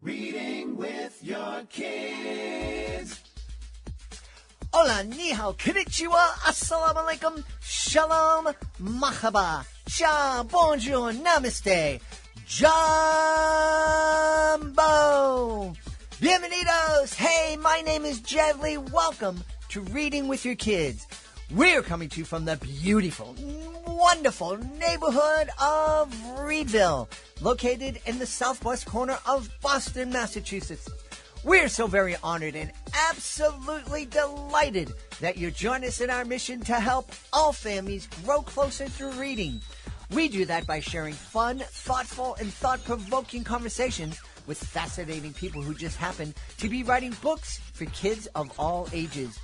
Reading with your kids. Hola, ni hao, konnichiwa, assalamu alaikum, shalom, mahaba, cha, bonjour, namaste, jumbo, bienvenidos. Hey, my name is Jadley. Welcome to Reading with Your Kids. We're coming to you from the beautiful, wonderful neighborhood of Reedville, located in the southwest corner of Boston, Massachusetts. We're so very honored and absolutely delighted that you join us in our mission to help all families grow closer through reading. We do that by sharing fun, thoughtful, and thought-provoking conversations with fascinating people who just happen to be writing books for kids of all ages.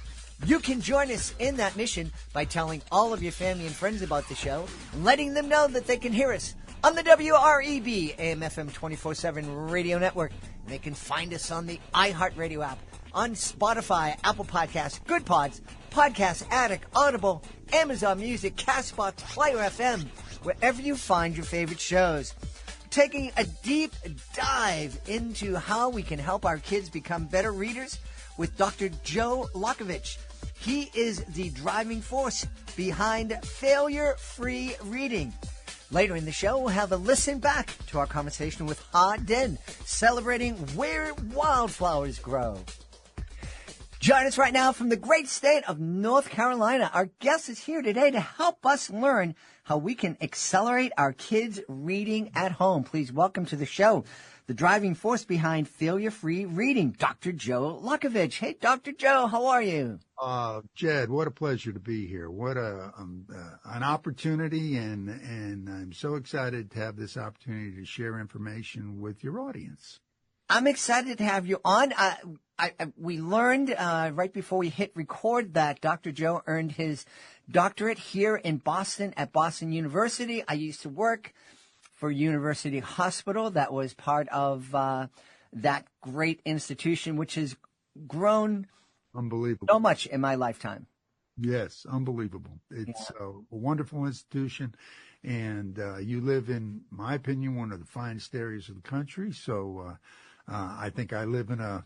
You can join us in that mission by telling all of your family and friends about the show and letting them know that they can hear us on the WREB AM/FM 24/7 radio network. They can find us on the iHeartRadio app, on Spotify, Apple Podcasts, Good Pods, Podcast Addict, Audible, Amazon Music, CastBox, Player FM, wherever you find your favorite shows. Taking a deep dive into how we can help our kids become better readers with Dr. Joe Lockavitch. He is the driving force behind failure-free reading. Later in the show, we'll have a listen back to our conversation with Ha Den, celebrating where wildflowers grow. Join us right now from the great state of North Carolina. Our guest is here today to help us learn how we can accelerate our kids' reading at home. Please welcome to the show the driving force behind failure-free reading, Dr. Joe Lockavitch. Hey, Dr. Joe, how are you? Jed, what a pleasure to be here. What an opportunity, and I'm so excited to have this opportunity to share information with your audience. I'm excited to have you on. We learned right before we hit record that Dr. Joe earned his doctorate here in Boston at Boston University. I used to work for University Hospital. That was part of that great institution, which has grown unbelievable so much in my lifetime. Yes, unbelievable. It's a wonderful institution, and you live in my opinion, one of the finest areas of the country. So I think I live in a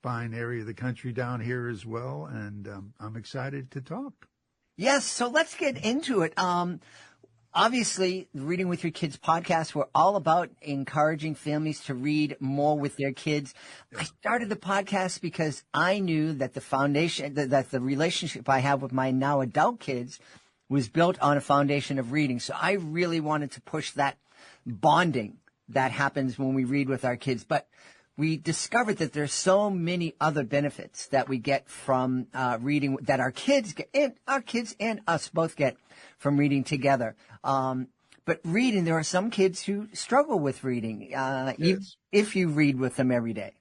fine area of the country down here as well, and I'm excited to talk. Yes, so let's get into it. Obviously, the Reading with Your Kids podcast, we're all about encouraging families to read more with their kids. I started the podcast because I knew that the foundation, that the relationship I have with my now adult kids was built on a foundation of reading. So I really wanted to push that bonding that happens when we read with our kids. But we discovered that there's so many other benefits that we get from reading, that our kids get, and our kids and us both get from reading together. But reading, there are some kids who struggle with reading, Yes. if you read with them every day.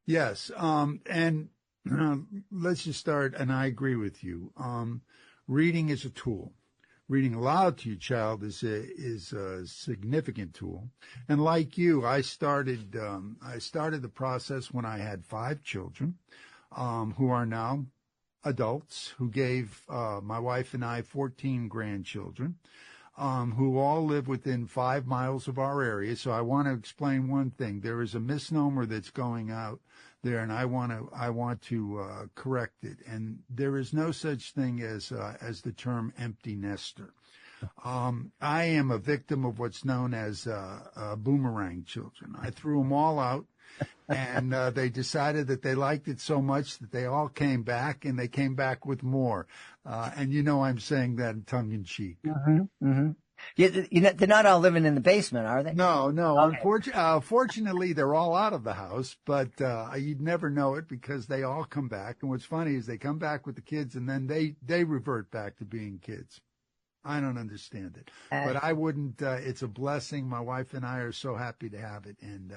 Yes. And let's just start, and I agree with you. Reading is a tool. Reading aloud to your child is a significant tool. And like you, I started the process when I had 5 children, who are now adults, who gave my wife and I 14 grandchildren, who all live within 5 miles of our area. So I want to explain one thing. There is a misnomer that's going out there, and I want to correct it. And there is no such thing as the term empty nester. I am a victim of what's known as boomerang children. I threw them all out, and they decided that they liked it so much that they all came back, and they came back with more. And I'm saying that in tongue in cheek. Mm-hmm. Mm-hmm. Yeah, they're not all living in the basement, are they? No. Okay. Fortunately, they're all out of the house, but you'd never know it because they all come back. And what's funny is they come back with the kids, and then they revert back to being kids. I don't understand it, but I wouldn't. It's a blessing. My wife and I are so happy to have it. And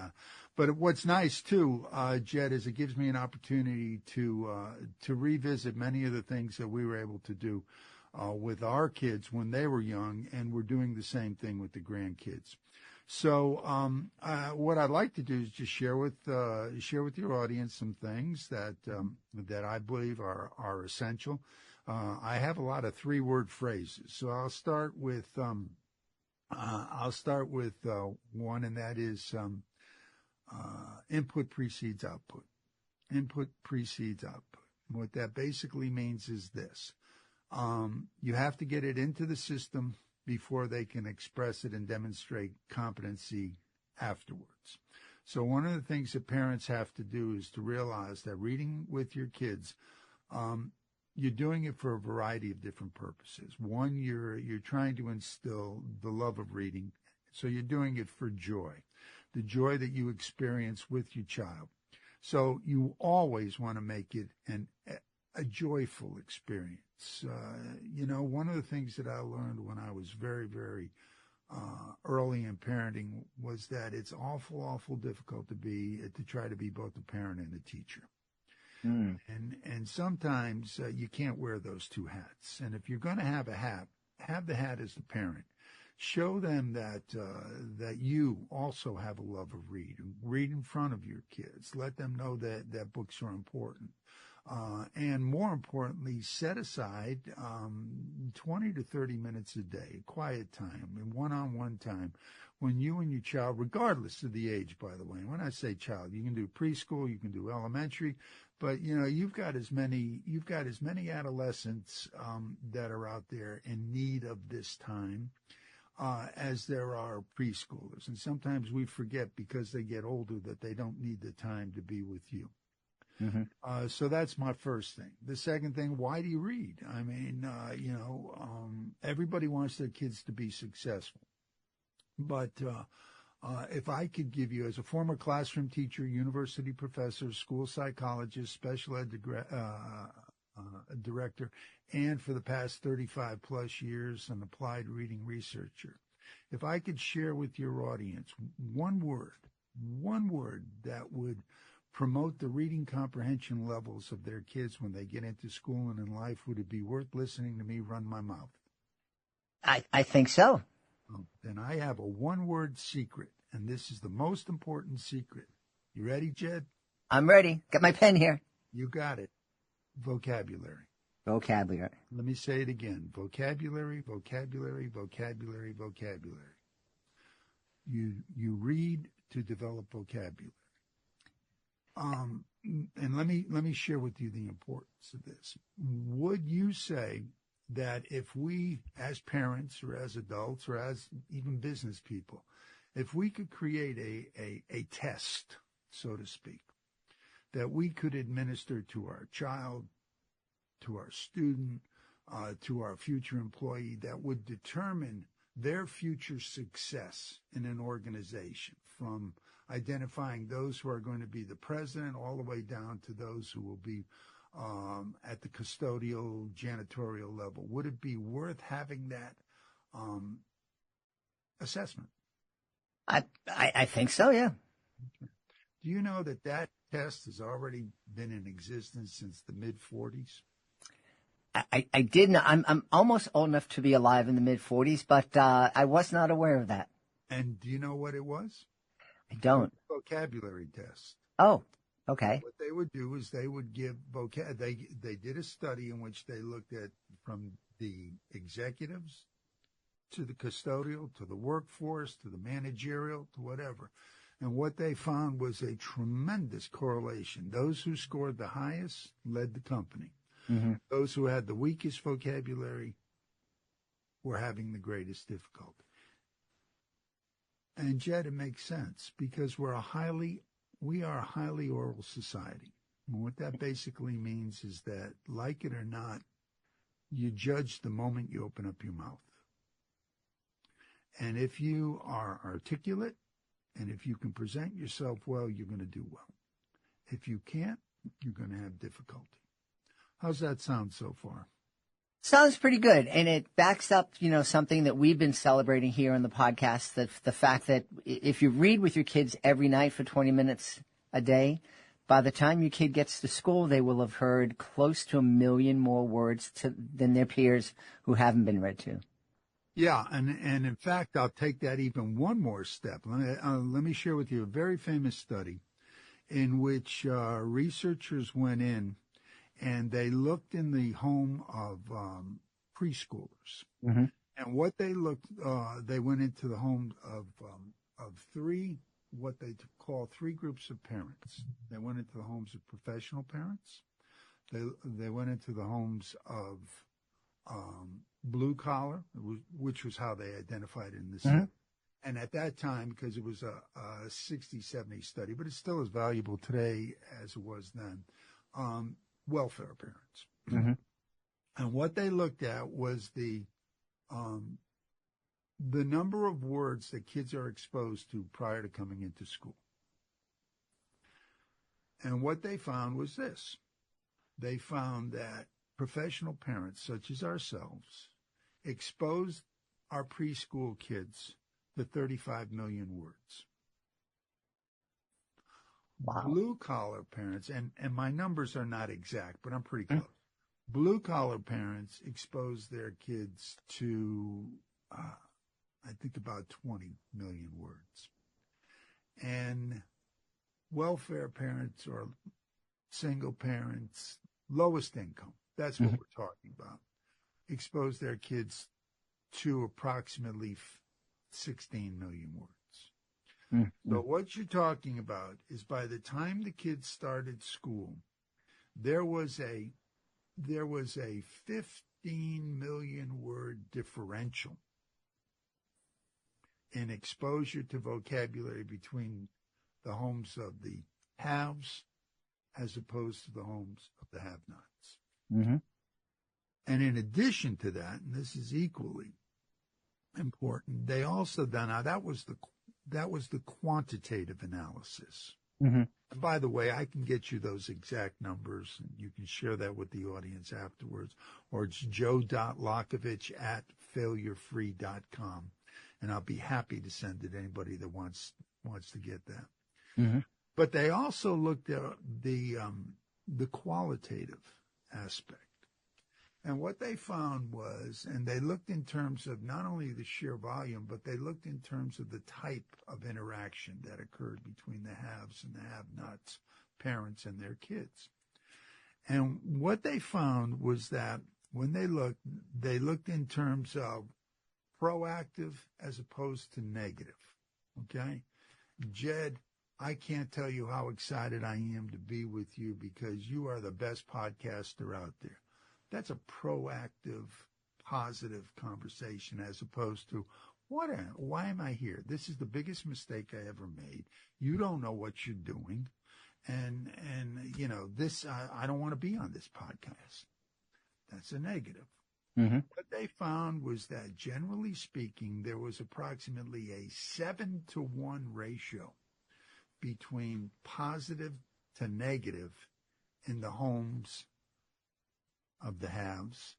but what's nice too, Jed, is it gives me an opportunity to revisit many of the things that we were able to do with our kids when they were young, and we're doing the same thing with the grandkids. So what I'd like to do is just share with your audience some things that I believe are essential. I have a lot of 3-word phrases, so I'll start with one, and that is input precedes output. Input precedes output. What that basically means is this. You have to get it into the system before they can express it and demonstrate competency afterwards. So one of the things that parents have to do is to realize that reading with your kids, you're doing it for a variety of different purposes. One, you're trying to instill the love of reading. So you're doing it for joy, the joy that you experience with your child. So you always want to make it a joyful experience. One of the things that I learned when I was very, very early in parenting was that it's awful difficult to try to be both a parent and a teacher. Mm. And sometimes you can't wear those two hats. And if you're going to have a hat, have the hat as the parent. Show them that you also have a love of reading. Read in front of your kids. Let them know that books are important. And more importantly, set aside 20 to 30 minutes a day, quiet time, and one-on-one time when you and your child, regardless of the age, by the way. When I say child, you can do preschool, you can do elementary, but you've got as many adolescents that are out there in need of this time as there are preschoolers. And sometimes we forget because they get older that they don't need the time to be with you. Mm-hmm. So that's my first thing. The second thing, why do you read? I mean, everybody wants their kids to be successful. But if I could give you, as a former classroom teacher, university professor, school psychologist, special ed director, and for the past 35 plus years, an applied reading researcher, if I could share with your audience one word that would promote the reading comprehension levels of their kids when they get into school and in life, would it be worth listening to me run my mouth? I think so. Then I have a one-word secret, and this is the most important secret. You ready, Jed? I'm ready. Got my pen here. You got it. Vocabulary. Vocabulary. Let me say it again. Vocabulary, vocabulary, vocabulary, vocabulary. You read to develop vocabulary. And let me share with you the importance of this. Would you say that if we, as parents or as adults or as even business people, if we could create a test, so to speak, that we could administer to our child, to our student, to our future employee, that would determine their future success in an organization, from identifying those who are going to be the president all the way down to those who will be at the custodial, janitorial level? Would it be worth having that assessment? I think so, yeah. Okay. Do you know that test has already been in existence since the mid-40s? I didn't. I'm almost old enough to be alive in the mid-40s, but I was not aware of that. And do you know what it was? I don't. Vocabulary test. Oh, okay. What they would do is they would give they did a study in which they looked at from the executives to the custodial to the workforce to the managerial to whatever. And what they found was a tremendous correlation. Those who scored the highest led the company. Mm-hmm. Those who had the weakest vocabulary were having the greatest difficulty. And Jed, it makes sense because we are a highly oral society. And what that basically means is that, like it or not, you judge the moment you open up your mouth. And if you are articulate and if you can present yourself well, you're going to do well. If you can't, you're going to have difficulty. How's that sound so far? Sounds pretty good. And it backs up, something that we've been celebrating here on the podcast, that the fact that if you read with your kids every night for 20 minutes a day, by the time your kid gets to school, they will have heard close to 1 million more words than their peers who haven't been read to. Yeah, and in fact, I'll take that even one more step. Let me share with you a very famous study in which researchers went in and they looked in the home of preschoolers. Mm-hmm. And what they went into the home of 3 what they call three groups of parents. They went into the homes of professional parents. They went into the homes of blue collar, which was how they identified it in this. Mm-hmm. And at that time, because it was a 60, 70 study, but it's still as valuable today as it was then, welfare parents. Mm-hmm. And what they looked at was the number of words that kids are exposed to prior to coming into school. And what they found was this. They found that professional parents, such as ourselves, exposed our preschool kids to 35 million words. Wow. Blue-collar parents, and my numbers are not exact, but I'm pretty close. Mm-hmm. Blue-collar parents expose their kids to, I think, about 20 million words. And welfare parents or single parents, lowest income, that's what we're talking about, expose their kids to approximately 16 million words. Mm-hmm. So what you're talking about is by the time the kids started school, there was a 15 million word differential in exposure to vocabulary between the homes of the haves as opposed to the homes of the have-nots. Mm-hmm. And in addition to that, and this is equally important, they also done, now that was the quantitative analysis. Mm-hmm. And by the way, I can get you those exact numbers, and you can share that with the audience afterwards, or it's joe.lockavitch@failurefree.com, and I'll be happy to send it to anybody that wants to get that. Mm-hmm. But they also looked at the qualitative aspect. And what they found was, and they looked in terms of not only the sheer volume, but they looked in terms of the type of interaction that occurred between the haves and the have-nots, parents and their kids. And what they found was that when they looked in terms of proactive as opposed to negative. Okay? Jed, I can't tell you how excited I am to be with you because you are the best podcaster out there. That's a proactive, positive conversation as opposed to, why am I here? This is the biggest mistake I ever made. You don't know what you're doing. And you know, I don't want to be on this podcast. That's a negative. Mm-hmm. What they found was that generally speaking, there was approximately a 7-to-1 ratio between positive to negative in the homes of the haves,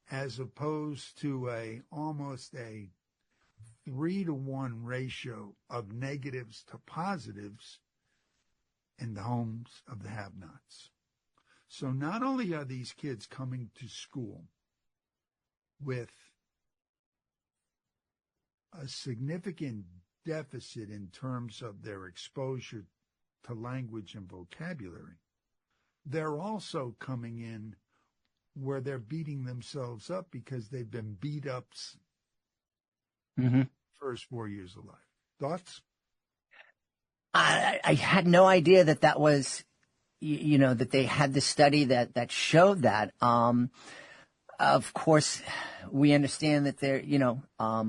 as opposed to almost a 3-to-1 ratio of negatives to positives in the homes of the have-nots. So not only are these kids coming to school with a significant deficit in terms of their exposure to language and vocabulary, they're also coming in where they're beating themselves up because they've been beat up first 4 years of life. Thoughts? I had no idea that was, that they had the study that showed that. Of course, we understand that there are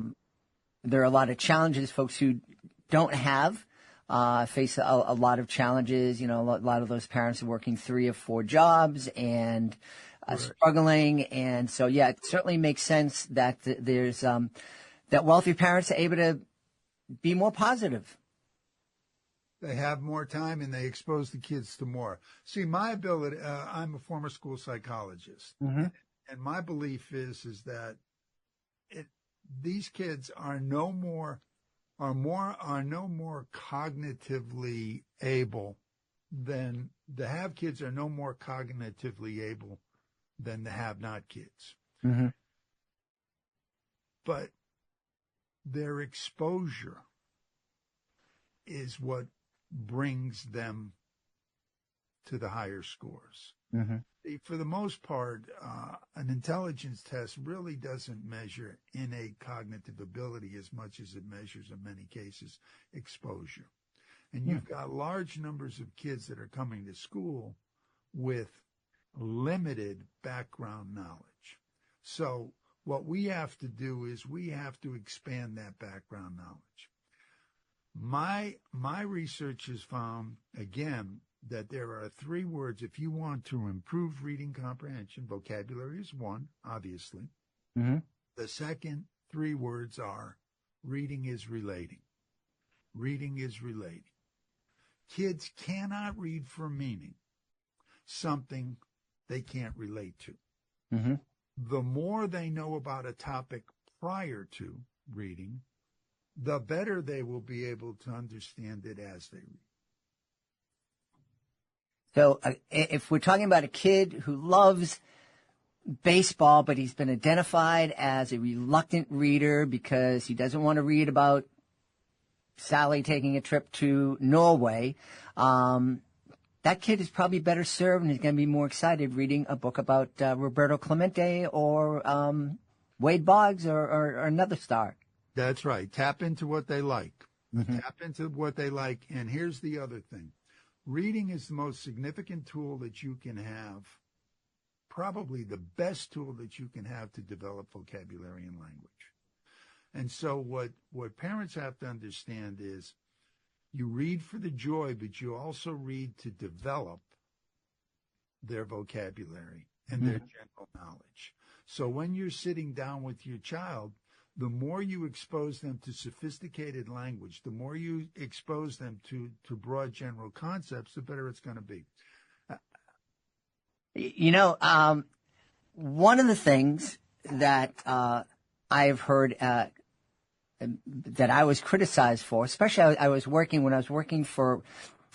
a lot of challenges. Folks who don't have face a lot of challenges. A lot of those parents are working 3 or 4 jobs and struggling. And so, yeah, it certainly makes sense that there's that wealthy parents are able to be more positive. They have more time and they expose the kids to more. See, my ability, I'm a former school psychologist. Mm-hmm. And my belief is that these kids are no more cognitively able than the have kids are no more cognitively able than the have not kids. Mm-hmm. But their exposure is what brings them to the higher scores. Mm-hmm. For the most part, an intelligence test really doesn't measure innate cognitive ability as much as it measures, in many cases, exposure. And you've got large numbers of kids that are coming to school with limited background knowledge. So what we have to do is we have to expand that background knowledge. My research has found, again, that there are 3 words. If you want to improve reading comprehension, vocabulary is one, obviously. Mm-hmm. The second 3 words are reading is relating. Reading is relating. Kids cannot read for meaning something they can't relate to. Mm-hmm. The more they know about a topic prior to reading, the better they will be able to understand it as they read. So if we're talking about a kid who loves baseball, but he's been identified as a reluctant reader because he doesn't want to read about Sally taking a trip to Norway, that kid is probably better served and is going to be more excited reading a book about Roberto Clemente or Wade Boggs or another star. That's right. Tap into what they like. Mm-hmm. Tap into what they like. And here's the other thing. Reading is the most significant tool that you can have, probably the best tool that you can have to develop vocabulary and language. And so what parents have to understand is you read for the joy, but you also read to develop their vocabulary and their general knowledge. So when you're sitting down with your child, the more you expose them to sophisticated language, the more you expose them to broad general concepts, the better it's going to be. You know, one of the things that I've heard that I was criticized for, especially when I was working for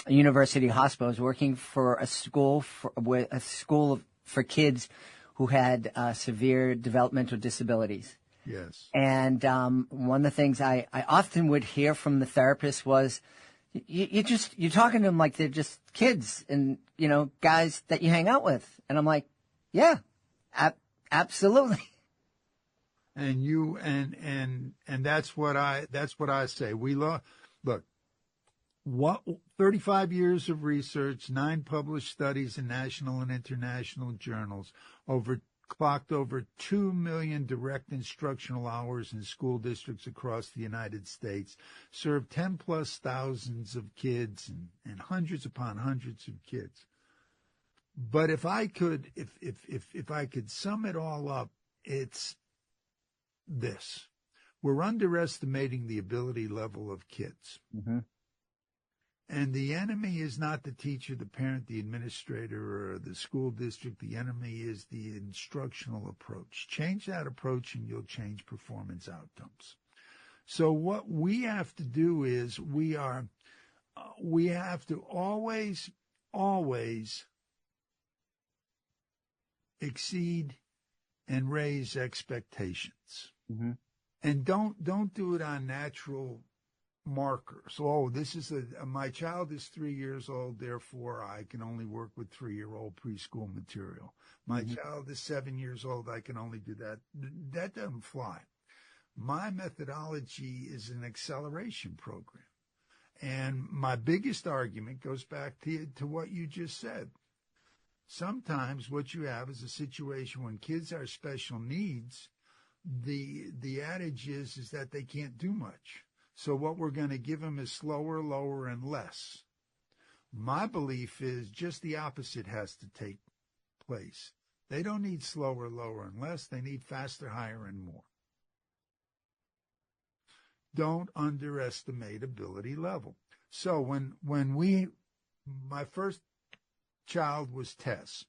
a university hospital, I was working for a school for kids who had severe developmental disabilities. Yes. And one of the things I often would hear from the therapist was, you're talking to them like they're just kids and, guys that you hang out with. And I'm like, yeah, absolutely. And you and that's what I say. We look 35 years of research, 9 published studies in national and international journals, clocked over 2 million direct instructional hours in school districts across the United States, served 10 plus thousands of kids and hundreds upon hundreds of kids. But if I could sum it all up, it's this. We're underestimating the ability level of kids. Mm-hmm. And the enemy is not the teacher, the parent, the administrator, or the school district. The enemy is the instructional approach. Change that approach and you'll change performance outcomes. So what we have to do is we have to always exceed and raise expectations. Mm-hmm. And don't do it on natural markers. Oh, my child is 3 years old, therefore I can only work with 3-year-old preschool material. My child is 7 years old, I can only do that. That doesn't fly. My methodology is an acceleration program. And my biggest argument goes back to what you just said. Sometimes what you have is a situation when kids are special needs, the adage is that they can't do much. So what we're going to give them is slower, lower, and less. My belief is just the opposite has to take place. They don't need slower, lower, and less. They need faster, higher, and more. Don't underestimate ability level. So when my first child was Tess,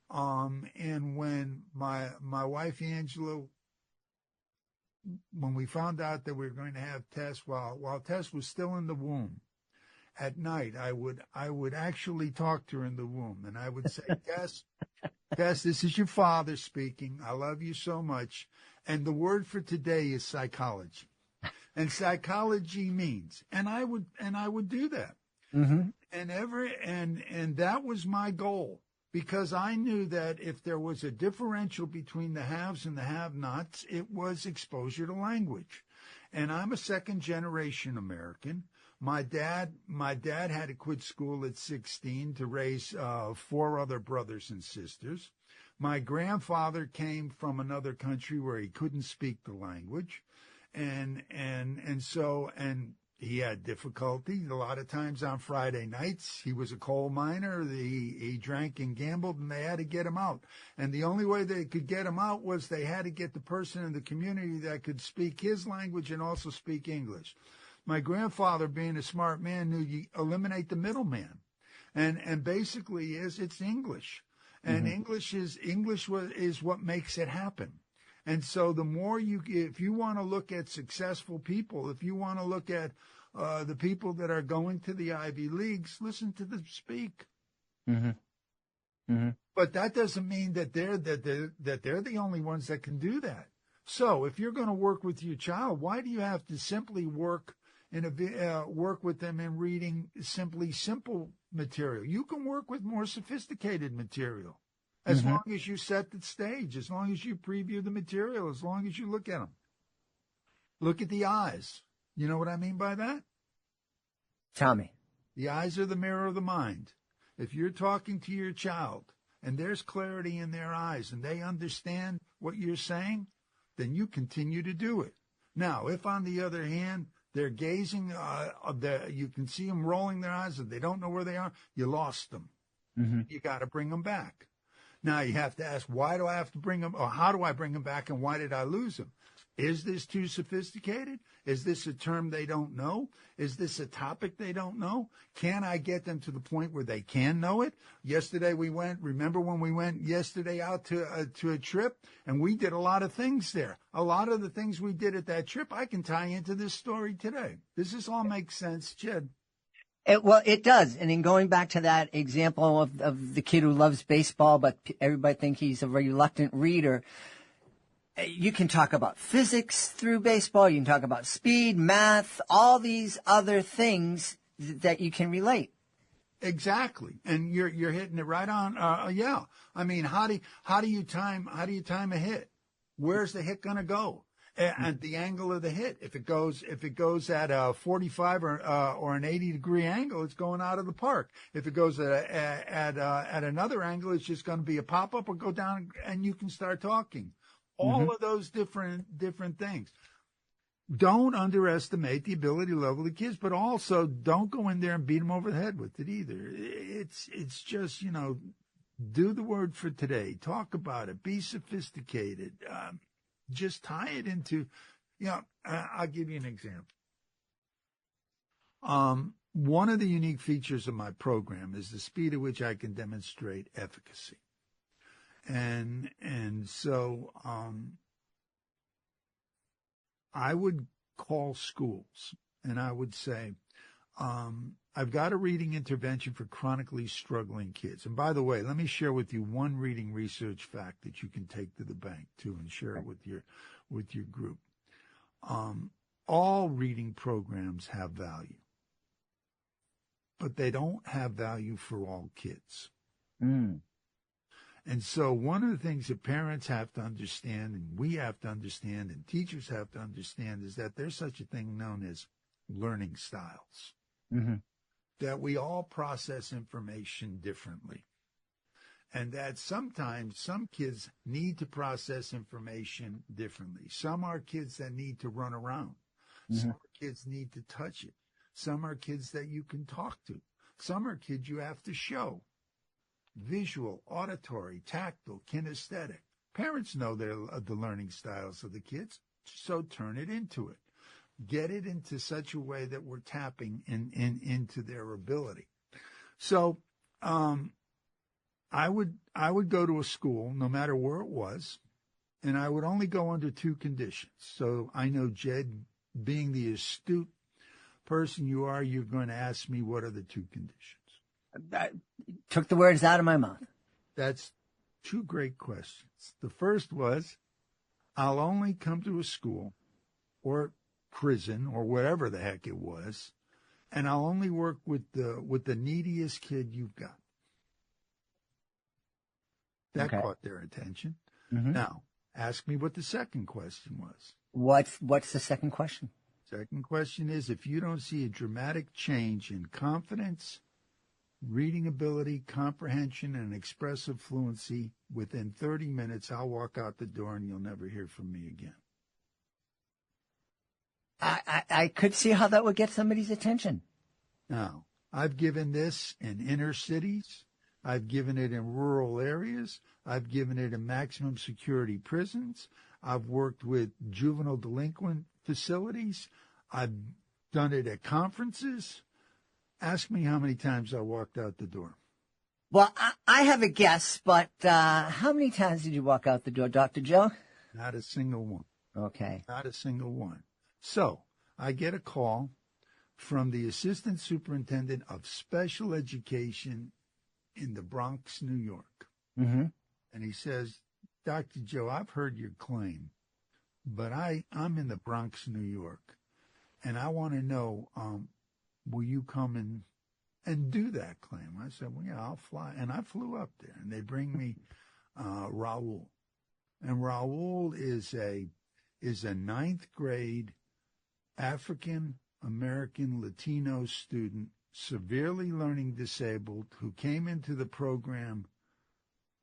and when my wife Angela, when we found out that we were going to have Tess while Tess was still in the womb, at night I would actually talk to her in the womb, and I would say, Tess, this is your father speaking. I love you so much, and the word for today is psychology, and psychology means, and I would do that, and that was my goal. Because I knew that if there was a differential between the haves and the have-nots, it was exposure to language. And I'm a second-generation American My dad had to quit school at 16 to raise 4 other brothers and sisters. My grandfather came from another country where he couldn't speak the language, and so he had difficulty. A lot of times on Friday nights, he was a coal miner. He drank and gambled, and they had to get him out. And the only way they could get him out was they had to get the person in the community that could speak his language and also speak English. My grandfather, being a smart man, knew you eliminate the middleman, and basically it's English, and English is what makes it happen. And so the more if you want to look at successful people, if you want to look at the people that are going to the Ivy Leagues, listen to them speak. But that doesn't mean that they're the only ones that can do that. So if you're going to work with your child, why do you have to simply work with them in reading simple material? You can work with more sophisticated material. As long as you set the stage, as long as you preview the material, as long as you look at them. Look at the eyes. You know what I mean by that? Tell me. The eyes are the mirror of the mind. If you're talking to your child and there's clarity in their eyes and they understand what you're saying, then you continue to do it. Now, if on the other hand, they're gazing, you can see them rolling their eyes and they don't know where they are, you lost them. You got to bring them back. Now you have to ask, why do I have to bring them, or how do I bring them back, and why did I lose them? Is this too sophisticated? Is this a term they don't know? Is this a topic they don't know? Can I get them to the point where they can know it? Yesterday remember when we went yesterday out to a trip, and we did a lot of things there. A lot of the things we did at that trip, I can tie into this story today. Does this all make sense, Jed? Well, it does. And in going back to that example of the kid who loves baseball, but everybody thinks he's a reluctant reader, you can talk about physics through baseball. You can talk about speed, math, all these other things that you can relate. Exactly. And you're hitting it right on. Yeah. I mean, how do you time a hit? Where's the hit going to go? At the angle of the hit. If it goes at a 45 or an 80-degree angle, it's going out of the park. If it goes at another angle, it's just going to be a pop-up or go down, and you can start talking. All of those different things. Don't underestimate the ability level of the kids, but also don't go in there and beat them over the head with it either. It's just, do the word for today. Talk about it. Be sophisticated. Just tie it into, I'll give you an example. One of the unique features of my program is the speed at which I can demonstrate efficacy. And so I would call schools and I would say, I've got a reading intervention for chronically struggling kids. And by the way, let me share with you one reading research fact that you can take to the bank too and share it with your group. All reading programs have value, but they don't have value for all kids. And so one of the things that parents have to understand, and we have to understand, and teachers have to understand, is that there's such a thing known as learning styles. That we all process information differently. And that sometimes some kids need to process information differently. Some are kids that need to run around. Some kids need to touch it. Some are kids that you can talk to. Some are kids you have to show. Visual, auditory, tactile, kinesthetic. Parents know the learning styles of the kids, so turn it into it. Get it into such a way that we're tapping into their ability. So I would go to a school, no matter where it was, and I would only go under 2 conditions. So I know, Jed, being the astute person you are, you're going to ask me what are the 2 conditions. I took the words out of my mouth. That's 2 great questions. The first was, I'll only come to a school or prison or whatever the heck it was, and I'll only work with the neediest kid you've got. That caught their attention. Now, ask me what the second question was. What's the second question? Second question is, if you don't see a dramatic change in confidence, reading ability, comprehension, and expressive fluency within 30 minutes, I'll walk out the door and you'll never hear from me again. I could see how that would get somebody's attention. Now, I've given this in inner cities. I've given it in rural areas. I've given it in maximum security prisons. I've worked with juvenile delinquent facilities. I've done it at conferences. Ask me how many times I walked out the door. Well, I have a guess, but how many times did you walk out the door, Dr. Joe? Not a single one. Okay. Not a single one. So I get a call from the assistant superintendent of special education in the Bronx, New York. Mm-hmm. And he says, Dr. Joe, I've heard your claim, but I'm in the Bronx, New York, and I want to know, will you come and do that claim? I said, well, yeah, I'll fly. And I flew up there, and they bring me Raul. And Raul is a ninth grade African-American Latino student, severely learning disabled, who came into the program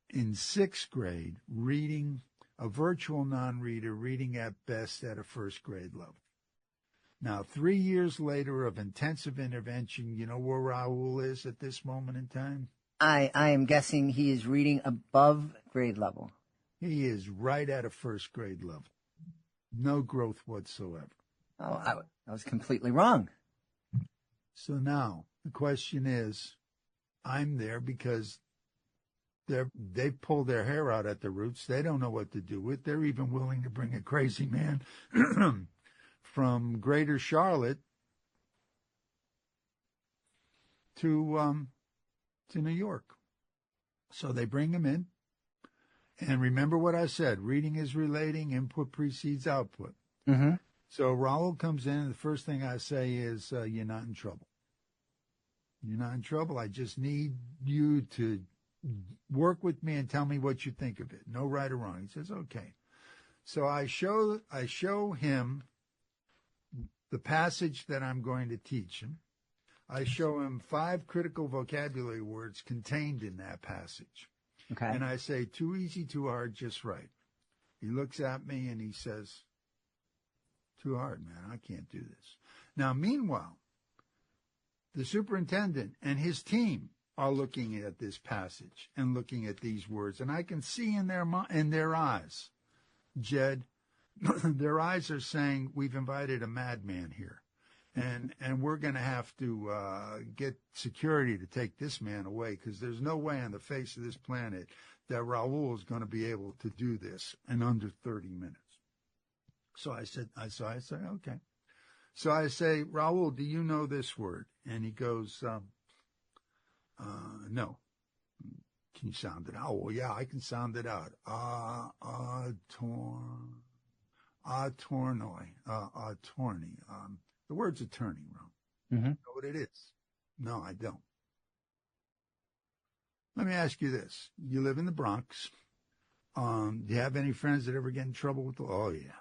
in sixth grade, reading, a virtual non-reader, reading at best at a first grade level. Now, 3 years later of intensive intervention, you know where Raul is at this moment in time? I am guessing he is reading above grade level. He is right at a first grade level. No growth whatsoever. Oh, I was completely wrong. So now the question is, I'm there because they pulled their hair out at the roots. They don't know what to do with. They're even willing to bring a crazy man from Greater Charlotte to New York. So they bring him in. And remember what I said, reading is relating, input precedes output. Mm-hmm. So Raul comes in, and the first thing I say is, you're not in trouble. You're not in trouble. I just need you to work with me and tell me what you think of it. No right or wrong. He says, okay. So I show him the passage that I'm going to teach him. I show him 5 critical vocabulary words contained in that passage. Okay. And I say, too easy, too hard, just right. He looks at me and he says, too hard, man. I can't do this. Now, meanwhile, the superintendent and his team are looking at this passage and looking at these words. And I can see in their eyes, Jed, their eyes are saying, we've invited a madman here. And we're going to have to get security to take this man away, because there's no way on the face of this planet that Raul is going to be able to do this in under 30 minutes. So I said, okay. So I say, Raul, do you know this word? And he goes, no. Can you sound it out? Oh, well, yeah, I can sound it out. Attorney. The word's attorney, Ron. Mm-hmm. You know what it is? No, I don't. Let me ask you this. You live in the Bronx. Do you have any friends that ever get in trouble with the law? Oh, yeah.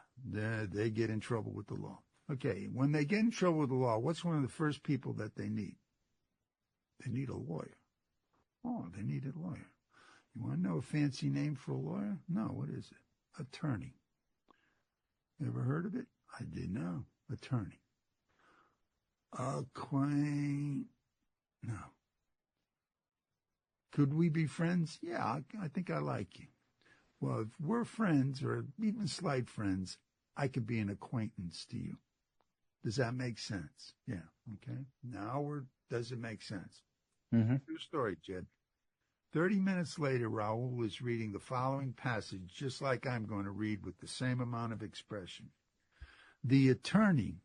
They get in trouble with the law. Okay, when they get in trouble with the law, what's one of the first people that they need? They need a lawyer. Oh, they need a lawyer. You want to know a fancy name for a lawyer? No, what is it? Attorney. Ever heard of it? I didn't know. Attorney. No. Could we be friends? Yeah, I think I like you. Well, if we're friends, or even slight friends, I could be an acquaintance to you. Does that make sense? Yeah. Okay. Now, does it make sense? Mm-hmm. True story, Jed. 30 minutes later, Raul is reading the following passage, just like I'm going to read, with the same amount of expression. The attorney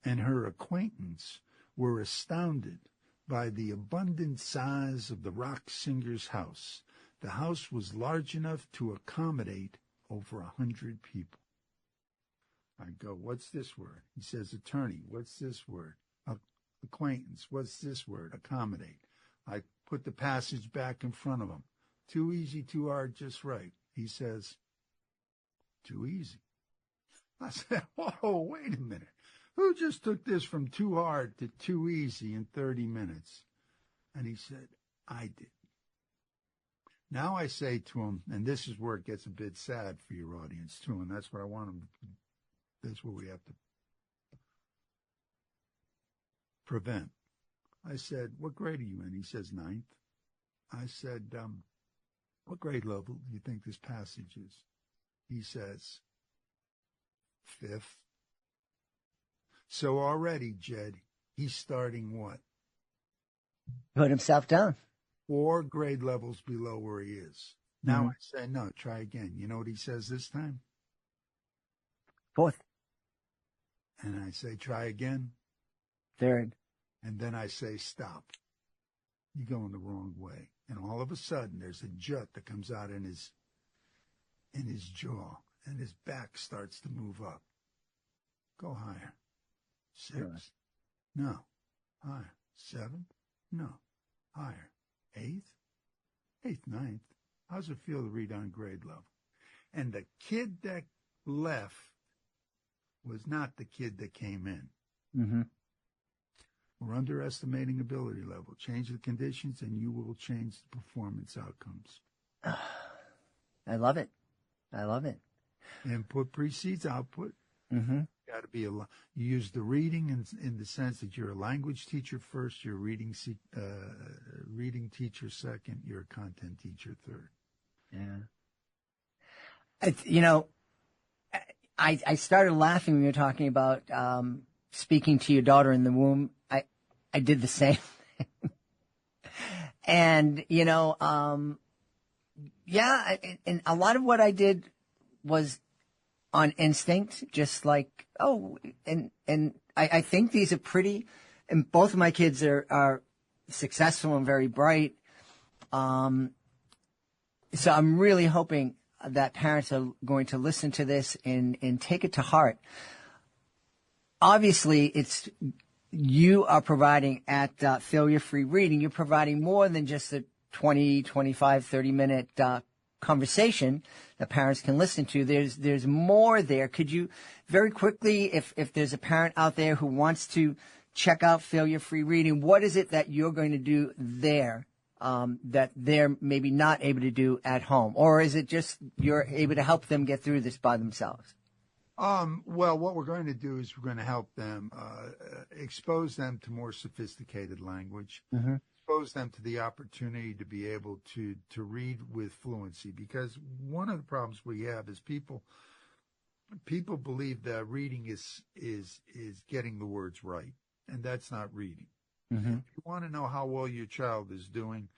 and her acquaintance were astounded by the abundant size of the rock singer's house. The house was large enough to accommodate over 100 people. I go, what's this word? He says, attorney. What's this word? Acquaintance. What's this word? Accommodate. I put the passage back in front of him. Too easy, too hard, just right. He says, too easy. I said, whoa, wait a minute. who just took this from too hard to too easy in 30 minutes? And he said, I did. Now I say to him, and this is where it gets a bit sad for your audience too, and that's what I want them, that's what we have to prevent. I said, what grade are you in? He says, ninth. I said, what grade level do you think this passage is? He says, fifth. So already, Jed, he's starting what? Put himself down. 4 grade levels below where he is. Now I say, no, try again. You know what he says this time? 4th. And I say, try again. 3rd. And then I say, stop. You're going the wrong way. And all of a sudden, there's a jut that comes out in his jaw, and his back starts to move up. Go higher. 6. Sure. No. Higher. 7. No. Higher. 8th. 8th, 9th. How's it feel to read on grade level? And the kid that left was not the kid that came in. Mm-hmm. We're underestimating ability level. Change the conditions and you will change the performance outcomes. I love it. I love it. Input precedes output. Mm-hmm. Got to be you use the reading in the sense that you're a language teacher first, you're a reading teacher second, you're a content teacher third. Yeah. I started laughing when you were talking about speaking to your daughter in the womb. I did the same thing. And, yeah, and a lot of what I did was on instinct, just like, and I think these are pretty, and both of my kids are successful and very bright. So I'm really hoping that parents are going to listen to this and take it to heart. Obviously, you are providing at Failure Free Reading, you're providing more than just a 20, 25, 30-minute conversation that parents can listen to. There's more there. Could you very quickly, if there's a parent out there who wants to check out Failure Free Reading, what is it that you're going to do there that they're maybe not able to do at home? Or is it just you're able to help them get through this by themselves? Well, what we're going to do is we're going to help them expose them to more sophisticated language, expose them to the opportunity to be able to read with fluency. Because one of the problems we have is people believe that reading is getting the words right, and that's not reading. If you want to know how well your child is doing,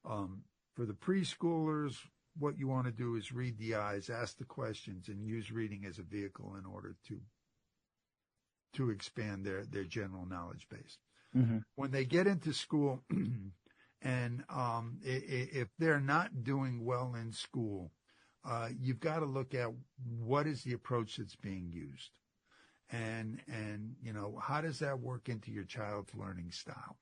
for the preschoolers, what you want to do is read the eyes, ask the questions, and use reading as a vehicle in order to expand their general knowledge base. When they get into school, and if they're not doing well in school, you've got to look at what is the approach that's being used, and how does that work into your child's learning style.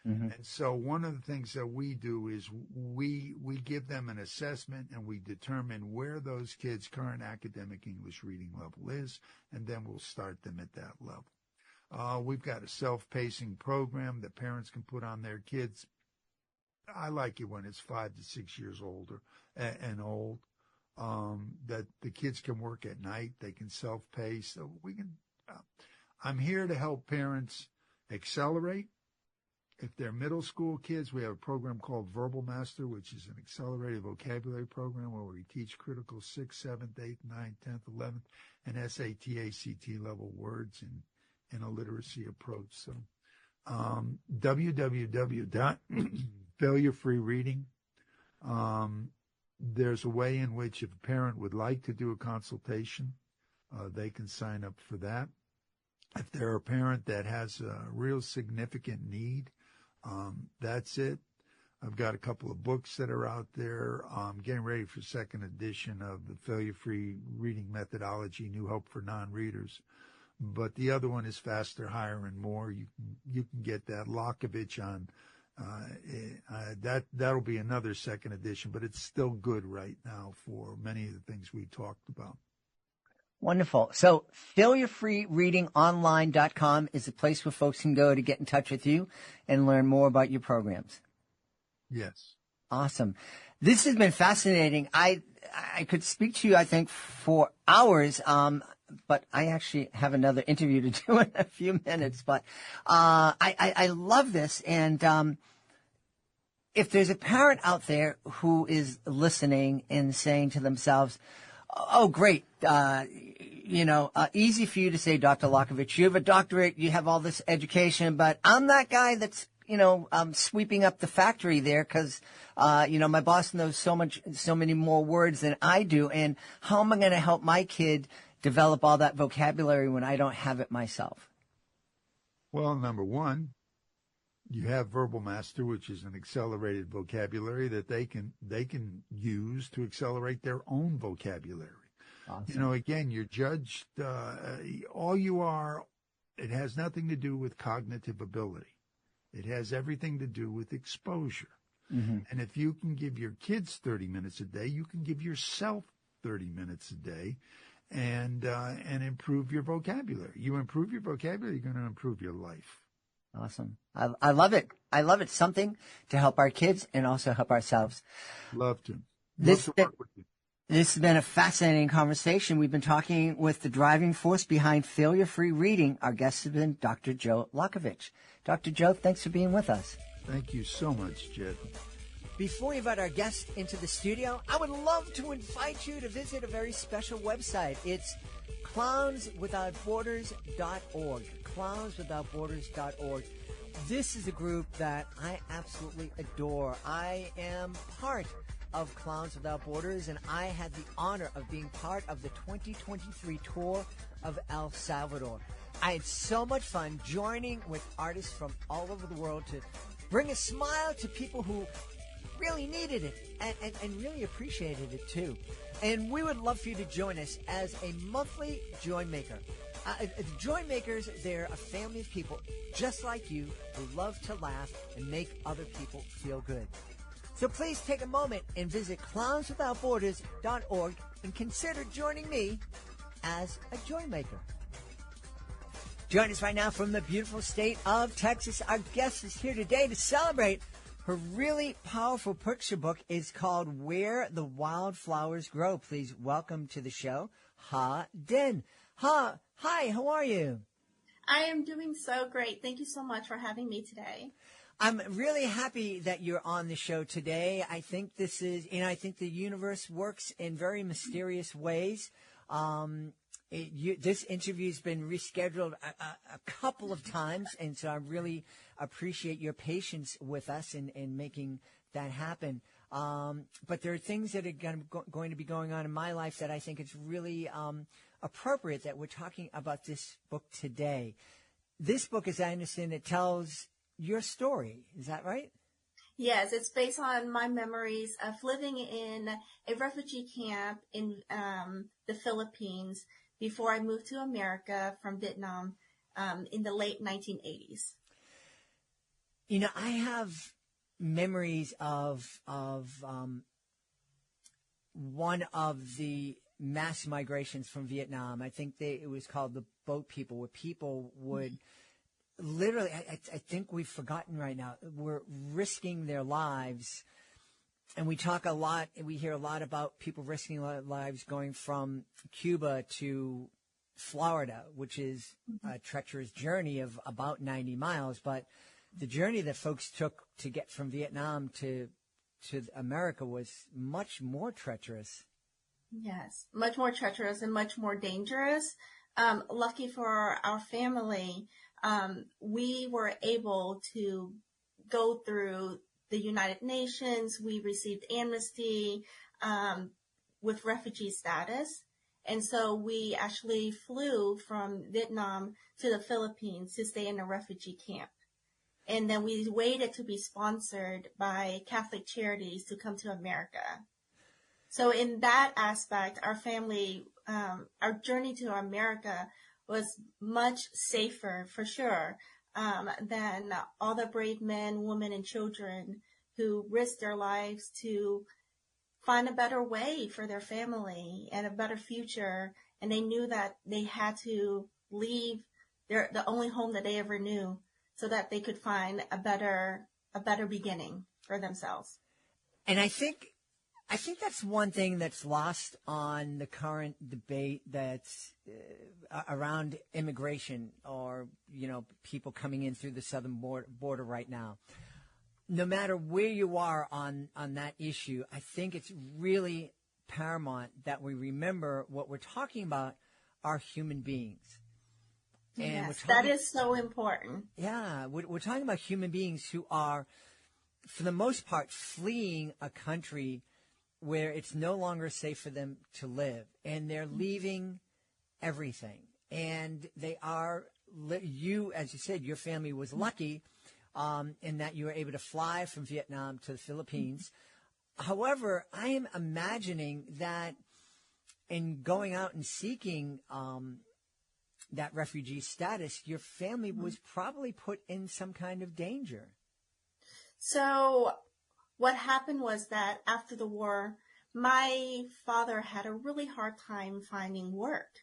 And so one of the things that we do is we give them an assessment and we determine where those kids' current academic English reading level is, and then we'll start them at that level. We've got a self-pacing program that parents can put on their kids. I like it when it's 5 to 6 years older and old, that the kids can work at night. They can self-pace. So I'm here to help parents accelerate. If they're middle school kids, we have a program called Verbal Master, which is an accelerated vocabulary program where we teach critical 6th, 7th, 8th, 9th, 10th, 11th, and SAT, ACT level words in a literacy approach. So www.failurefreereading. There's a way in which if a parent would like to do a consultation, they can sign up for that. If they're a parent that has a real significant need, that's it. I've got a couple of books that are out there. I'm getting ready for second edition of the Failure-Free Reading Methodology, New Hope for Non-Readers. But the other one is Faster, Higher, and More. You can get that Lockavitch on. That'll be another second edition, but it's still good right now for many of the things we talked about. Wonderful. So failureFreeReadingOnline.com is a place where folks can go to get in touch with you and learn more about your programs. Yes. Awesome. This has been fascinating. I could speak to you, I think, for hours, but I actually have another interview to do in a few minutes. But I love this. And if there's a parent out there who is listening and saying to themselves, oh, great, easy for you to say, Dr. Lockavitch, you have a doctorate, you have all this education, but I'm that guy that's sweeping up the factory there because, my boss knows so many more words than I do. And how am I going to help my kid develop all that vocabulary when I don't have it myself? Well, number one, you have Verbal Master, which is an accelerated vocabulary that they can use to accelerate their own vocabulary. Awesome. Again, you're judged, all you are, it has nothing to do with cognitive ability. It has everything to do with exposure. Mm-hmm. And if you can give your kids 30 minutes a day, you can give yourself 30 minutes a day and improve your vocabulary. You improve your vocabulary, you're going to improve your life. Awesome. I love it. I love it. Something to help our kids and also help ourselves. Love to. Love to work with you. This has been a fascinating conversation. We've been talking with the driving force behind failure-free reading. Our guest has been Dr. Joe Lockavitch. Dr. Joe, thanks for being with us. Thank you so much, Jed. Before we invite our guest into the studio, I would love to invite you to visit a very special website. It's clownswithoutborders.org. Clownswithoutborders.org. This is a group that I absolutely adore. I am part of Clowns Without Borders, and I had the honor of being part of the 2023 tour of El Salvador. I had so much fun joining with artists from all over the world to bring a smile to people who really needed it and really appreciated it too. And we would love for you to join us as a monthly Joy Maker. Joy Makers, they're a family of people just like you who love to laugh and make other people feel good. So please take a moment and visit clownswithoutborders.org and consider joining me as a Joy Maker. Join us right now from the beautiful state of Texas. Our guest is here today to celebrate her really powerful picture book. Is called Where the Wildflowers Grow. Please welcome to the show, Ha Din. Ha, hi, how are you? I am doing so great. Thank you so much for having me today. I'm really happy that you're on the show today. I think I think the universe works in very mysterious ways. This interview's been rescheduled a couple of times, and so I really appreciate your patience with us in making that happen. But there are things that are going to be going on in my life that I think it's really appropriate that we're talking about this book today. This book, as I understand it, tells your story. Is that right? Yes, it's based on my memories of living in a refugee camp in the Philippines before I moved to America from Vietnam in the late 1980s. I have memories of one of the mass migrations from Vietnam. I think it was called the Boat People, where people would literally, I think we've forgotten right now, were risking their lives. And we hear a lot about people risking their lives going from Cuba to Florida, which is a treacherous journey of about 90 miles. But the journey that folks took to get from Vietnam to America was much more treacherous. Yes, much more treacherous and much more dangerous. Lucky for our family, we were able to go through the United Nations. We received amnesty with refugee status. And so we actually flew from Vietnam to the Philippines to stay in a refugee camp. And then we waited to be sponsored by Catholic Charities to come to America. So in that aspect, our family, our journey to America was much safer, for sure, than all the brave men, women, and children who risked their lives to find a better way for their family and a better future and they knew that they had to leave the only home that they ever knew so that they could find a better beginning for themselves. And I think that's one thing that's lost on the current debate that's around immigration, or, people coming in through the southern border right now. No matter where you are on that issue, I think it's really paramount that we remember what we're talking about are human beings. And yes, that is so important. Yeah, we're talking about human beings who are, for the most part, fleeing a country where it's no longer safe for them to live, and they're leaving everything. And they are, you, as you said, your family was lucky in that you were able to fly from Vietnam to the Philippines. However, I am imagining that in going out and seeking that refugee status, your family was probably put in some kind of danger. So what happened was that after the war, my father had a really hard time finding work,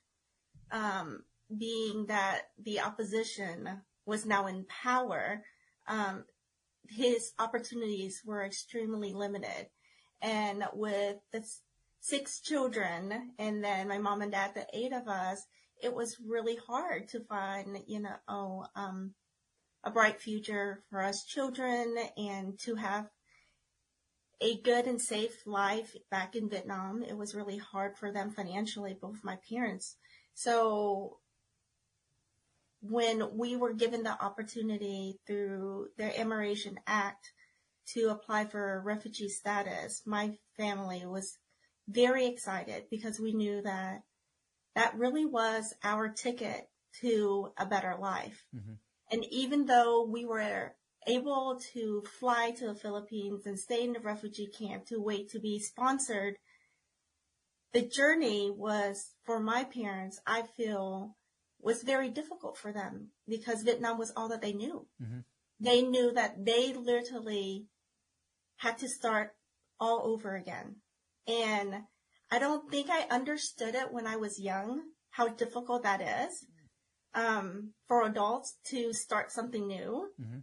being that the opposition was now in power. His opportunities were extremely limited. And with the 6 children, and then my mom and dad, the 8 of us, it was really hard to find, a bright future for us children and to have a good and safe life back in Vietnam. It was really hard for them financially, both my parents. So when we were given the opportunity through the Immigration Act to apply for refugee status, my family was very excited because we knew that that really was our ticket to a better life. Mm-hmm. And even though we were able to fly to the Philippines and stay in the refugee camp to wait to be sponsored, the journey was, for my parents, I feel, was very difficult for them because Vietnam was all that they knew. Mm-hmm. They knew that they literally had to start all over again. And I don't think I understood it when I was young, how difficult that is for adults to start something new. Mm-hmm.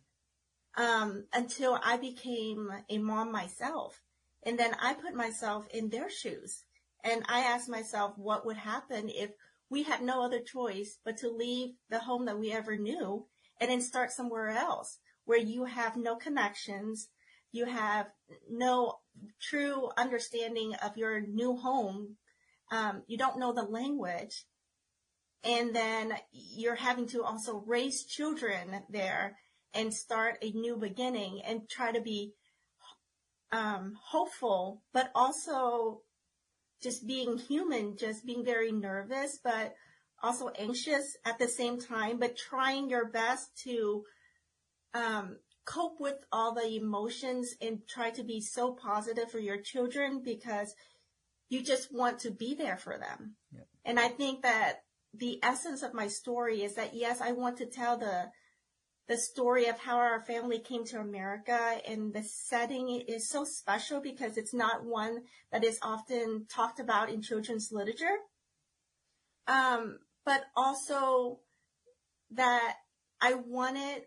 Until I became a mom myself. And then I put myself in their shoes. And I asked myself what would happen if we had no other choice but to leave the home that we ever knew and then start somewhere else where you have no connections, you have no true understanding of your new home, you don't know the language, and then you're having to also raise children there and start a new beginning and try to be hopeful, but also just being human, just being very nervous, but also anxious at the same time, but trying your best to cope with all the emotions and try to be so positive for your children because you just want to be there for them. Yep. And I think that the essence of my story is that, yes, I want to tell the story of how our family came to America, and the setting is so special because it's not one that is often talked about in children's literature. But also that I wanted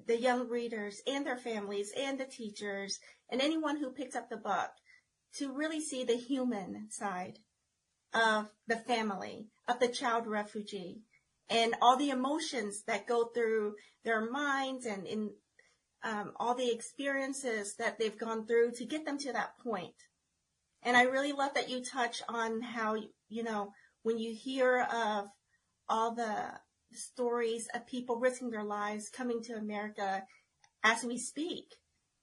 the young readers and their families and the teachers and anyone who picked up the book to really see the human side of the family, of the child refugee, and all the emotions that go through their minds and in all the experiences that they've gone through to get them to that point. And I really love that you touch on how, when you hear of all the stories of people risking their lives coming to America as we speak,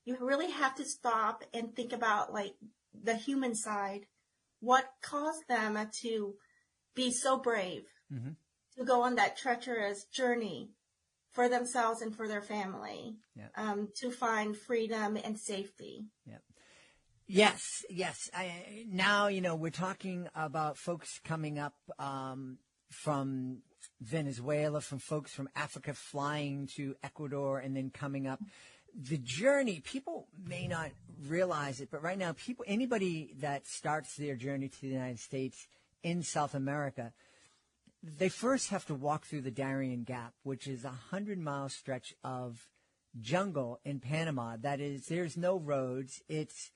you really have to stop and think about like the human side, what caused them to be so brave, mm-hmm. to go on that treacherous journey for themselves and for their family, to find freedom and safety. Yep. Yes. Now, we're talking about folks coming up from Venezuela, from folks from Africa flying to Ecuador and then coming up. The journey, people may not realize it, but right now, anybody that starts their journey to the United States in South America, they first have to walk through the Darien Gap, which is a 100-mile stretch of jungle in Panama. That is, there's no roads. It's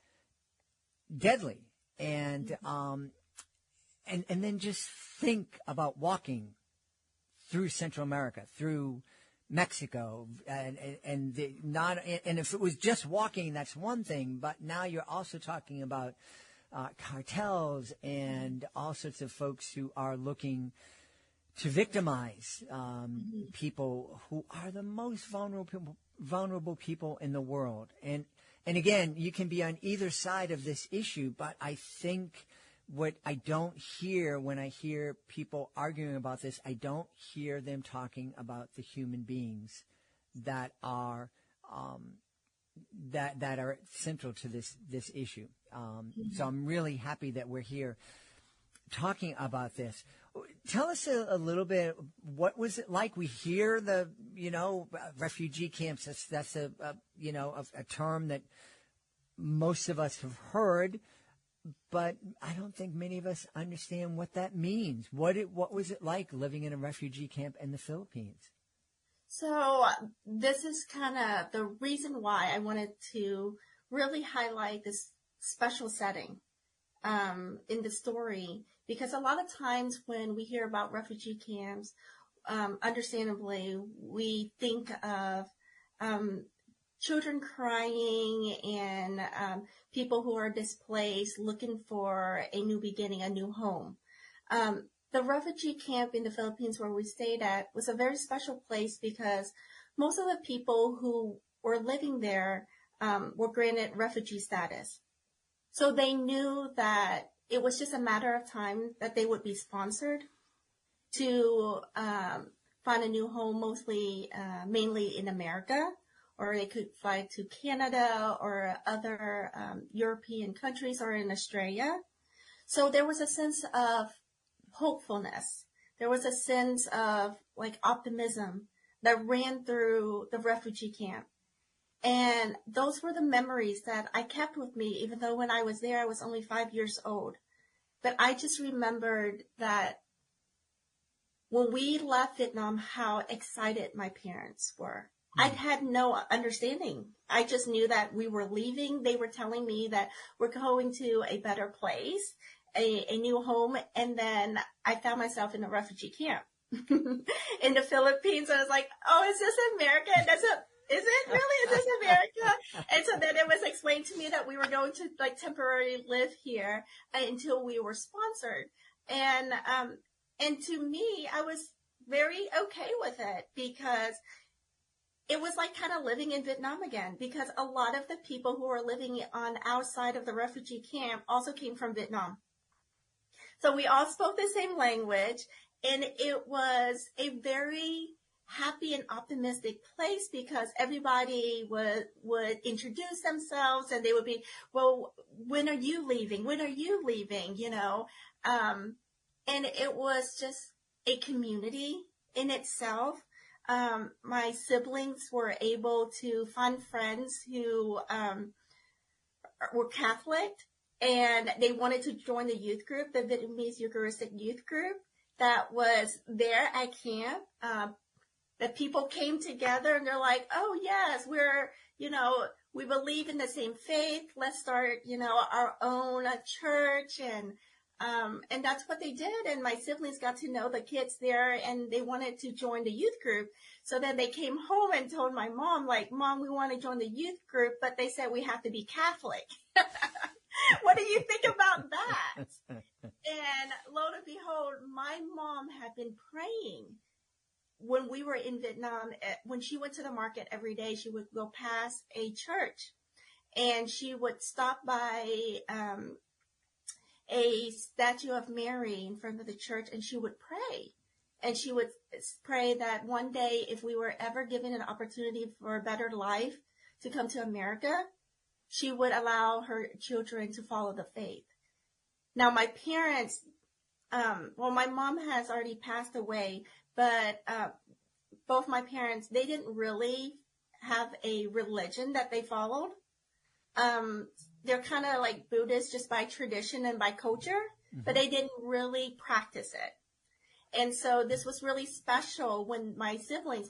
deadly. And then just think about walking through Central America, through Mexico, and if it was just walking, that's one thing, but now you're also talking about cartels and all sorts of folks who are looking to victimize people who are the most vulnerable people in the world. And again, you can be on either side of this issue, but I think what I don't hear when I hear people arguing about this, I don't hear them talking about the human beings that are that are central to this issue. So I'm really happy that we're here talking about this. Tell us a little bit, what was it like? We hear the, refugee camps. That's a term that most of us have heard, but I don't think many of us understand what that means. What was it like living in a refugee camp in the Philippines? So this is kind of the reason why I wanted to really highlight this special setting in the story, because a lot of times when we hear about refugee camps, understandably, we think of children crying and people who are displaced looking for a new beginning, a new home. The refugee camp in the Philippines where we stayed at was a very special place because most of the people who were living there were granted refugee status. So they knew that it was just a matter of time that they would be sponsored to find a new home, mainly in America, or they could fly to Canada or other European countries or in Australia. So there was a sense of hopefulness. There was a sense of optimism that ran through the refugee camp. And those were the memories that I kept with me, even though when I was there, I was only 5 years old. But I just remembered that when we left Vietnam, how excited my parents were. I had no understanding. I just knew that we were leaving. They were telling me that we're going to a better place, a new home. And then I found myself in a refugee camp in the Philippines. I was like, oh, is this America? Is it really? Is this America? And so then it was explained to me that we were going to temporarily live here until we were sponsored. And to me, I was very okay with it because it was kind of living in Vietnam again, because a lot of the people who were living on outside of the refugee camp also came from Vietnam. So we all spoke the same language, and it was a very happy and optimistic place because everybody would introduce themselves and they would be, well, when are you leaving? When are you leaving? And it was just a community in itself. My siblings were able to find friends who were Catholic, and they wanted to join the youth group, the Vietnamese Eucharistic youth group that was there at camp. That people came together and they're like, oh yes, we believe in the same faith. Let's start, our own church. And that's what they did. And my siblings got to know the kids there and they wanted to join the youth group. So then they came home and told my mom, Mom, we want to join the youth group, but they said we have to be Catholic. What do you think about that? And lo and behold, my mom had been praying when we were in Vietnam. When she went to the market every day, she would go past a church and she would stop by a statue of Mary in front of the church, and she would pray. And she would pray that one day, if we were ever given an opportunity for a better life to come to America, she would allow her children to follow the faith. Now, my parents, my mom has already passed away, but both my parents, they didn't really have a religion that they followed. They're kind of like Buddhists just by tradition and by culture. but they didn't really practice it. And so this was really special when my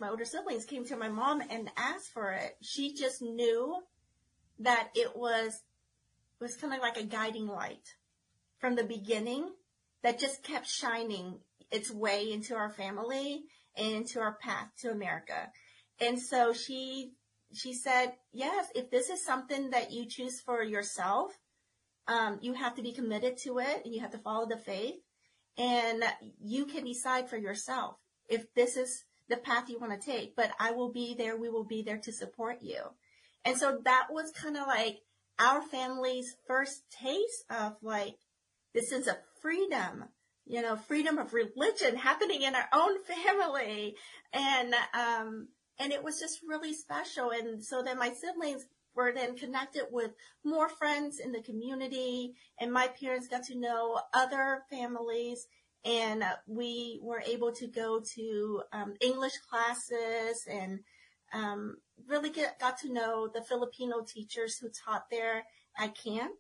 older siblings came to my mom and asked for it. She just knew that it was kind of like a guiding light from the beginning that just kept shining its way into our family and into our path to America. And so she said, yes, if this is something that you choose for yourself, you have to be committed to it and you have to follow the faith, and you can decide for yourself if this is the path you want to take, but I will be there. We will be there to support you. And so that was kind of like our family's first taste of like, this is a freedom, freedom of religion happening in our own family. And it was just really special. And so then my siblings were then connected with more friends in the community, and my parents got to know other families, and we were able to go to English classes and really got to know the Filipino teachers who taught there at camp,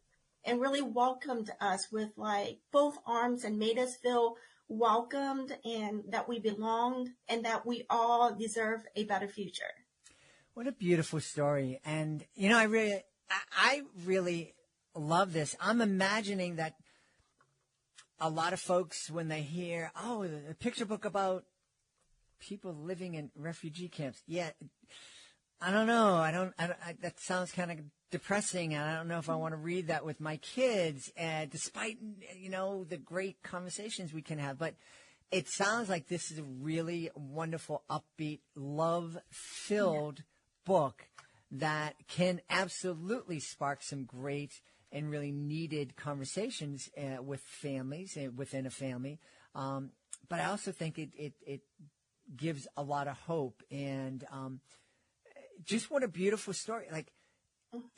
and really welcomed us with like both arms and made us feel welcomed and that we belonged and that we all deserve a better future. What a beautiful story. And, I really love this. I'm imagining that a lot of folks, when they hear, a picture book about people living in refugee camps. Yeah. I don't know. That sounds kind of depressing. And I don't know if I want to read that with my kids, despite, the great conversations we can have. But it sounds like this is a really wonderful, upbeat, love-filled book that can absolutely spark some great and really needed conversations with families within a family. But I also think it gives a lot of hope, and just what a beautiful story. Like,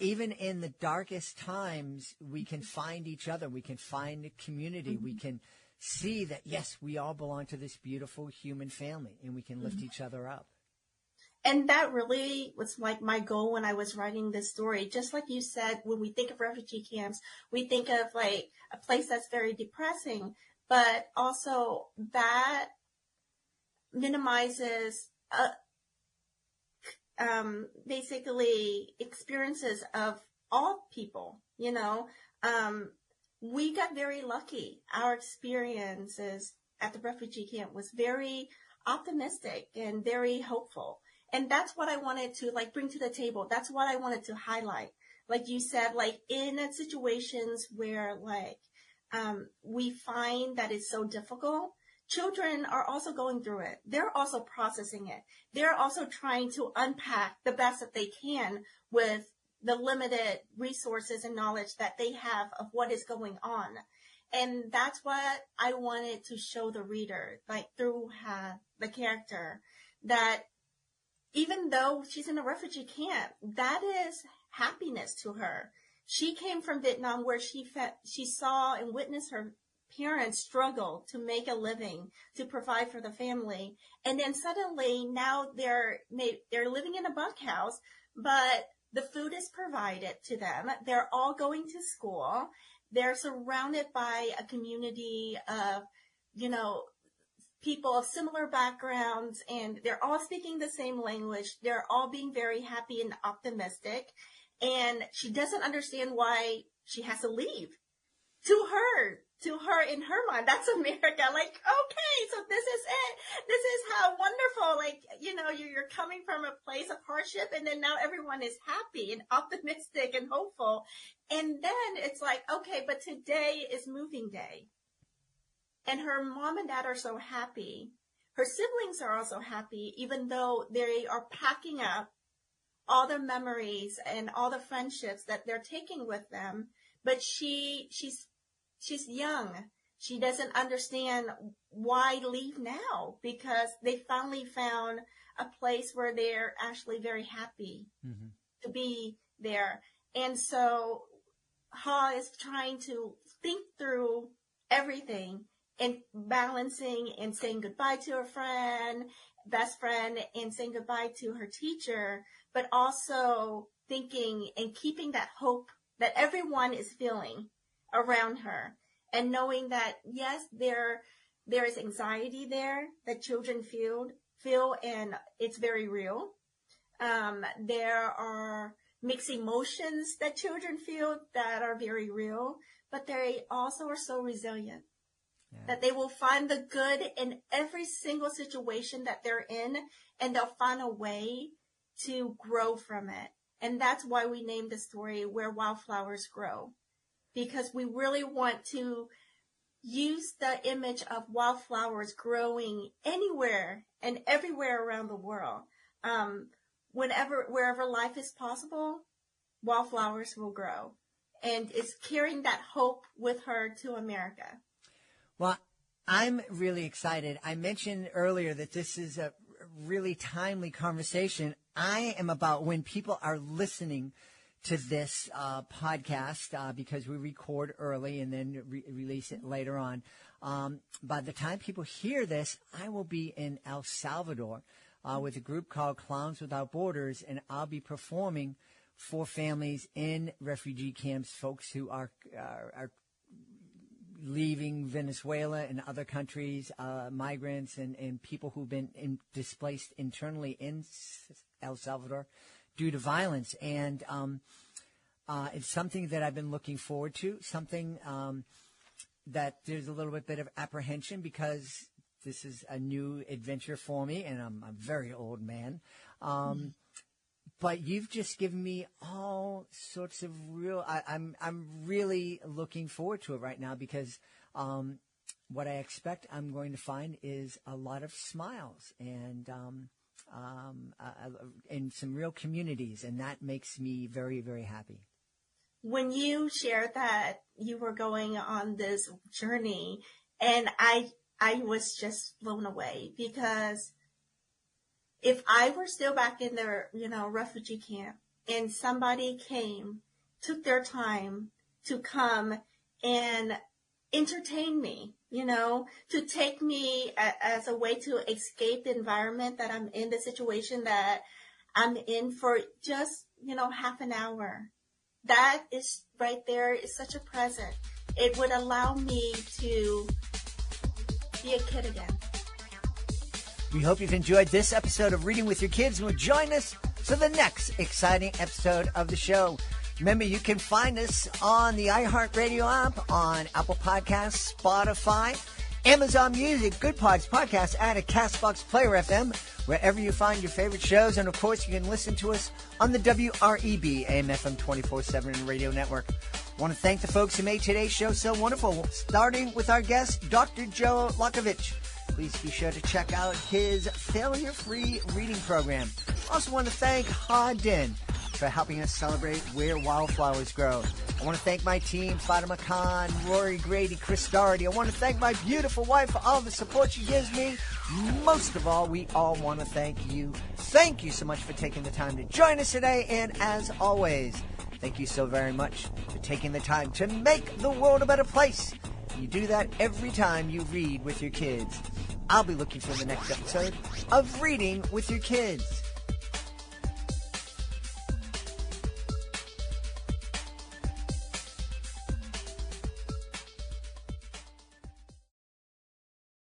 even in the darkest times, we can find each other. We can find a community. We can see that, yes, we all belong to this beautiful human family, and we can lift each other up. And that really was like my goal when I was writing this story. Just like you said, when we think of refugee camps, we think of like a place that's very depressing, but also that minimizes basically experiences of all people. We got very lucky. Our experiences at the refugee camp was very optimistic and very hopeful. And that's what I wanted to like bring to the table. That's what I wanted to highlight. Like you said, like in situations where like we find that it's so difficult, children are also going through it. They're also processing it. They're also trying to unpack the best that they can with the limited resources and knowledge that they have of what is going on. And that's what I wanted to show the reader, like through the character, that even though she's in a refugee camp, that is happiness to her. She came from Vietnam, where she saw and witnessed her parents struggle to make a living, to provide for the family. And then suddenly now they're living in a bunkhouse, but the food is provided to them. They're all going to school. They're surrounded by a community of, people of similar backgrounds, and they're all speaking the same language. They're all being very happy and optimistic. And she doesn't understand why she has to leave. To her, in her mind, that's America. Like, okay, so this is it. This is how wonderful, like, you're coming from a place of hardship, and then now everyone is happy and optimistic and hopeful. And then it's like, okay, but today is moving day. And her mom and dad are so happy. Her siblings are also happy, even though they are packing up all the memories and all the friendships that they're taking with them. But she's young. She doesn't understand why leave now, because they finally found a place where they're actually very happy to be there. And so Ha is trying to think through everything and balancing and saying goodbye to her best friend, and saying goodbye to her teacher, but also thinking and keeping that hope that everyone is feeling around her. and knowing that, yes, there is anxiety there that children feel, and it's very real. There are mixed emotions that children feel that are very real, but they also are so resilient that they will find the good in every single situation that they're in, and they'll find a way to grow from it. And that's why we named the story Where Wildflowers Grow, because we really want to use the image of wildflowers growing anywhere and everywhere around the world. Wherever life is possible, wildflowers will grow. And it's carrying that hope with her to America. Well, I'm really excited. I mentioned earlier that this is a really timely conversation. I am about when people are listening to this podcast because we record early and then release it later on. By the time people hear this, I will be in El Salvador with a group called Clowns Without Borders, and I'll be performing for families in refugee camps, folks who are leaving Venezuela and other countries, migrants and people who've been displaced internally in El Salvador due to violence. And it's something that I've been looking forward to, something that there's a little bit of apprehension because this is a new adventure for me, and I'm a very old man. But you've just given me all sorts of I'm really looking forward to it right now because what I expect I'm going to find is a lot of smiles and some real communities, and that makes me very, very happy. When you shared that you were going on this journey, and I was just blown away because if I were still back in the, refugee camp and somebody took their time to come and entertain me, to take me as a way to escape the environment that I'm in, the situation that I'm in for just, half an hour. That is right there is such a present. It would allow me to be a kid again. We hope you've enjoyed this episode of Reading with Your Kids and will join us for the next exciting episode of the show. Remember, you can find us on the iHeartRadio app, on Apple Podcasts, Spotify, Amazon Music, Good Pods Podcasts, and a CastBox Player FM, wherever you find your favorite shows. And, of course, you can listen to us on the WREB AM/FM 24/7 radio network. I want to thank the folks who made today's show so wonderful, starting with our guest, Dr. Joe Lockavitch. Please be sure to check out his failure-free reading program. I also want to thank Ha Din for helping us celebrate Where Wildflowers Grow. I want to thank my team, Fatima Khan, Rory Grady, Chris Doherty. I want to thank my beautiful wife for all the support she gives me. Most of all, we all want to thank you. Thank you so much for taking the time to join us today. And as always, thank you so very much for taking the time to make the world a better place. You do that every time you read with your kids. I'll be looking for the next episode of Reading with Your Kids.